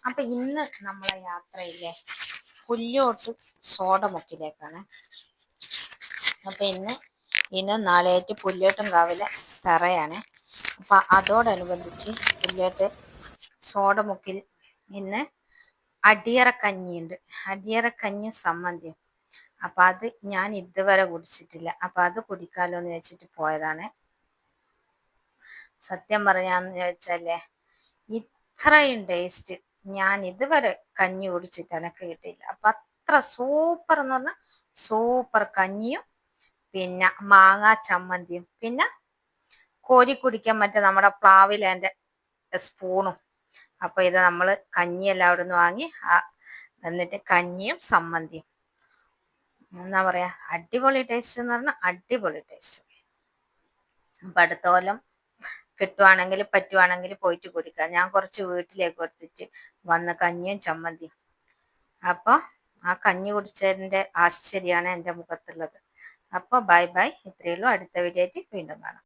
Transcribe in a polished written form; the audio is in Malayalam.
അപ്പൊ ഇന്ന് നമ്മളെ യാത്രയിലെ പുല്ലോട്ട് സോഡമുക്കിലേക്കാണ്. അപ്പൊ ഇന്ന് നാളെയായിട്ട് പുല്ലോട്ടും കാവിലെ തറയാണ്. അപ്പൊ അതോടനുബന്ധിച്ച് പുല്ലോട്ട് സോഡമുക്കിൽ ഇന്ന് അടിയറക്കഞ്ഞിയുണ്ട്. അടിയറക്കഞ്ഞി സമ്മന്തിയും. അപ്പൊ അത് ഞാൻ ഇതുവരെ കുടിച്ചിട്ടില്ല. അപ്പൊ അത് കുടിക്കാലോ എന്ന് വെച്ചിട്ട് പോയതാണ്. സത്യം പറയാന്ന് ചോദിച്ചാലേ ഇത്രയും ടേസ്റ്റ് ഞാൻ ഇതുവരെ കഞ്ഞി കുടിച്ചിട്ട് എനക്ക് കിട്ടിയില്ല. അപ്പൊ അത്ര സൂപ്പർ എന്ന് പറഞ്ഞാൽ സൂപ്പർ കഞ്ഞിയും പിന്നെ മാങ്ങാ ചമ്മന്തിയും പിന്നെ കോരി കുടിക്കാൻ മറ്റേ നമ്മുടെ പ്ലാവിലേന്റെ സ്പൂണും. അപ്പൊ ഇത് നമ്മള് കഞ്ഞിയെല്ലാം അവിടെ നിന്ന് വാങ്ങി എന്നിട്ട് കഞ്ഞിയും സമ്മന്തിയും എന്താ പറയാ അടിപൊളി ടേസ്റ്റ് എന്ന് പറഞ്ഞാൽ അടിപൊളി ടേസ്റ്റ്. അപ്പൊ അടുത്ത കൊല്ലം കിട്ടുവാണെങ്കിൽ പറ്റുവാണെങ്കിൽ പോയിട്ട് കുടിക്കാം. ഞാൻ കുറച്ച് വീട്ടിലേക്ക് കൊടുത്തിട്ട് വന്ന കഞ്ഞിയും ചമ്മന്തിയും. അപ്പൊ ആ കഞ്ഞി കുടിച്ചതിന്റെ ആശ്ചര്യമാണ് എൻ്റെ മുഖത്തുള്ളത്. അപ്പൊ ബൈ ബൈ, ഇത്രയേ ഉള്ളൂ. അടുത്ത വീഡിയോ ആയിട്ട് വീണ്ടും കാണാം.